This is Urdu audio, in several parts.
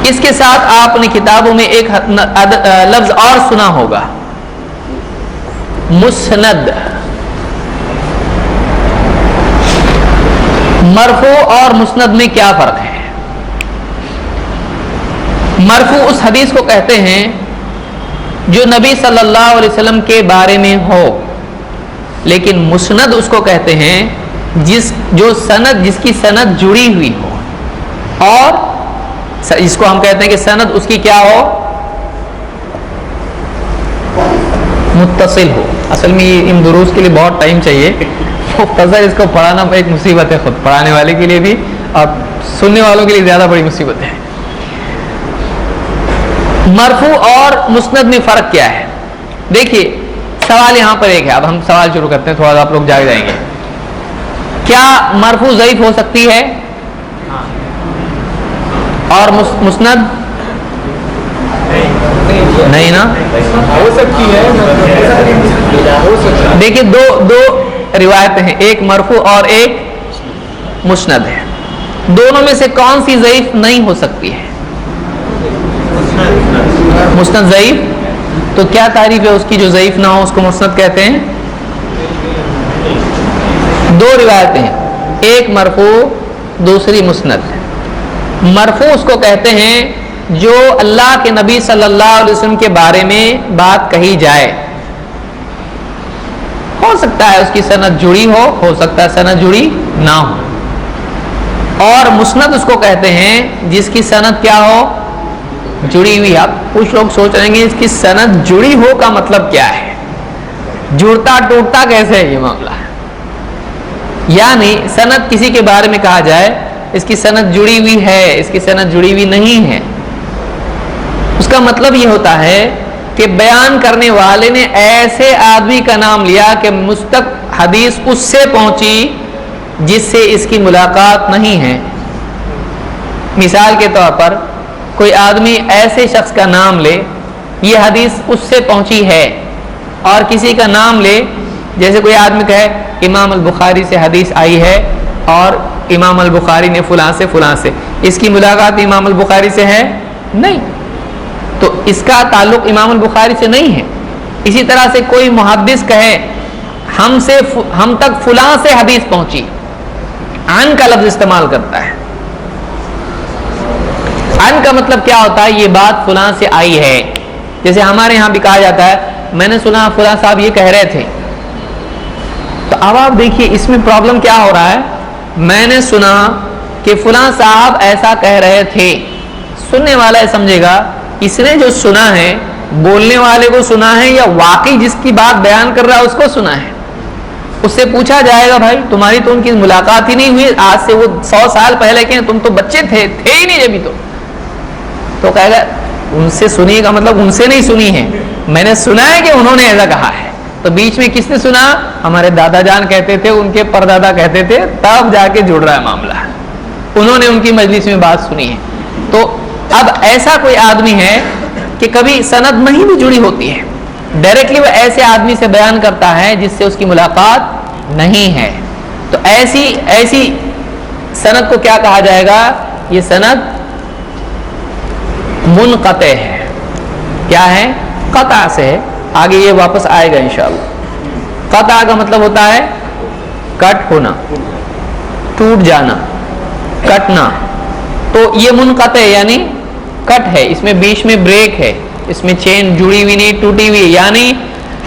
اس کے ساتھ آپ نے کتابوں میں ایک لفظ اور سنا ہوگا، مسند۔ مرفوع اور مسند میں کیا فرق ہے؟ مرفوع اس حدیث کو کہتے ہیں جو نبی صلی اللہ علیہ وسلم کے بارے میں ہو، لیکن مسند اس کو کہتے ہیں جس کی سند جڑی ہوئی ہو، اور اس کو ہم کہتے ہیں کہ سند اس کی کیا ہو، متصل ہو۔ اصل میں ان دروس کے لیے بہت ٹائم چاہیے، مختصر اس کو پڑھانا ایک مصیبت ہے، خود پڑھانے والے کے لیے بھی اور سننے والوں کے لیے زیادہ بڑی مصیبت ہے۔ مرفوع اور مسند میں فرق کیا ہے؟ دیکھیے سوال یہاں پر ایک ہے، اب ہم سوال شروع کرتے ہیں، تھوڑا سا آپ لوگ جاگ جائیں گے۔ کیا مرفوع ضعیف ہو سکتی ہے اور مسند نہیں نا؟ ہو سکتی ہے۔ دیکھیے دو روایتیں ہیں، ایک مرفوع اور ایک مسند ہے، دونوں میں سے کون سی ضعیف نہیں ہو سکتی ہے؟ مسند ضعیف، تو کیا تعریف ہے اس کی جو ضعیف نہ ہو اس کو مسند کہتے ہیں؟ دو روایتیں ہیں، ایک مرفوع دوسری مسند۔ مرفوع اس کو کہتے ہیں جو اللہ کے نبی صلی اللہ علیہ وسلم کے بارے میں بات کہی جائے، ہو سکتا ہے اس کی سند جڑی ہو سکتا ہے سند جڑی نہ ہو، اور مسند اس کو کہتے ہیں جس کی سند کیا ہو، جڑی ہوئی۔ آپ کچھ لوگ سوچ رہے ہیں اس کی سند جڑی ہو کا مطلب کیا ہے، جڑتا ٹوٹتا کیسے ہے یہ معاملہ ہے؟ یعنی سند کسی کے بارے میں کہا جائے اس کی سند جڑی ہوئی ہے، اس کی سند جڑی ہوئی نہیں ہے، اس کا مطلب یہ ہوتا ہے کہ بیان کرنے والے نے ایسے آدمی کا نام لیا کہ مستق حدیث اس سے پہنچی جس سے اس کی ملاقات نہیں ہے۔ مثال کے طور پر کوئی آدمی ایسے شخص کا نام لے، یہ حدیث اس سے پہنچی ہے، اور کسی کا نام لے، جیسے کوئی آدمی کہے امام البخاری سے حدیث آئی ہے اور امام البخاری نے فلاں سے، اس کی ملاقات امام البخاری سے ہے نہیں، تو اس کا تعلق امام البخاری سے نہیں ہے۔ اسی طرح سے کوئی محدث کہے ہم تک فلاں سے حدیث پہنچی، عن کا لفظ استعمال کرتا ہے۔ عن کا مطلب کیا ہوتا ہے، یہ بات فلاں سے آئی ہے۔ جیسے ہمارے یہاں بھی کہا جاتا ہے میں نے سنا فلاں صاحب یہ کہہ رہے تھے، تو اب آپ دیکھیے اس میں پرابلم کیا ہو رہا ہے، میں نے سنا کہ فلاں صاحب ایسا کہہ رہے تھے، سننے والا یہ سمجھے گا اس نے جو سنا ہے بولنے والے کو سنا ہے یا واقعی جس کی بات بیان کر رہا ہے اس کو سنا ہے۔ اس سے پوچھا جائے گا بھائی تمہاری تو ان کی ملاقات ہی نہیں ہوئی، آج سے وہ 100 سال پہلے کے، تم تو بچے تھے ہی نہیں ابھی تو کہے گا ان سے سنی کا مطلب ان سے نہیں سنی ہے، میں نے سنا ہے کہ انہوں نے ایسا کہا ہے۔ تو بیچ میں کس نے سنا، ہمارے دادا جان کہتے تھے، ان کے پردادا کہتے تھے، تب جا کے جڑ رہا ہے معاملہ، انہوں نے ان کی مجلس میں بات سنی ہے۔ تو اب ایسا کوئی آدمی ہے کہ کبھی سند نہیں بھی جڑی ہوتی ہے، ڈائریکٹلی وہ ایسے آدمی سے بیان کرتا ہے جس سے اس کی ملاقات نہیں ہے، تو ایسی سند کو کیا کہا جائے گا، یہ سند منقطع ہے۔ کیا ہے، قطع سے ہے، آگے یہ واپس آئے گا انشاءاللہ۔ قطع کا مطلب ہوتا ہے کٹ ہونا، ٹوٹ جانا، کٹنا، تو یہ منقطع یعنی کٹ ہے، اس میں بیچ میں بریک ہے، اس میں چین جڑی ہوئی نہیں، ٹوٹی ہوئی، یعنی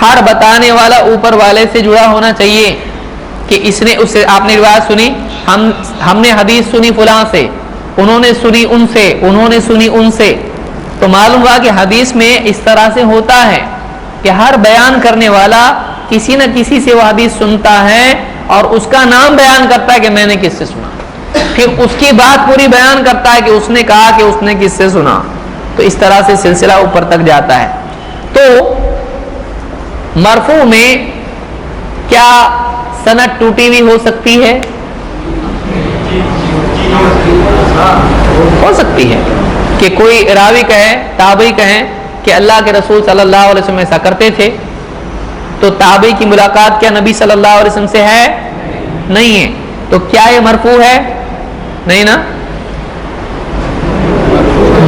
ہر بتانے والا اوپر والے سے جڑا ہونا چاہیے کہ اس نے اس سے، آپ نے روایت سنی، ہم نے حدیث سنی فلاں سے، انہوں نے سنی ان سے، انہوں نے سنی ان سے، تو معلوم ہوا کہ حدیث میں اس طرح سے ہوتا ہے کہ ہر بیان کرنے والا کسی نہ کسی سے وہ حدیث سنتا ہے اور اس کا نام بیان کرتا ہے کہ میں نے کس سے سنا، پھر اس کی بات پوری بیان کرتا ہے کہ اس نے کہا کہ اس نے کس سے سنا، تو اس طرح سے سلسلہ اوپر تک جاتا ہے۔ تو مرفوع میں کیا سند ٹوٹی ہوئی ہو سکتی ہے؟ ہو سکتی ہے کہ کوئی راوی کہے، تابعی کہیں کہ اللہ کے رسول صلی اللہ علیہ وسلم ایسا کرتے تھے، تو تابعی کی ملاقات کیا نبی صلی اللہ علیہ وسلم سے ہے؟ نہیں ہے، تو کیا یہ مرفوع ہے؟ نہیں نا،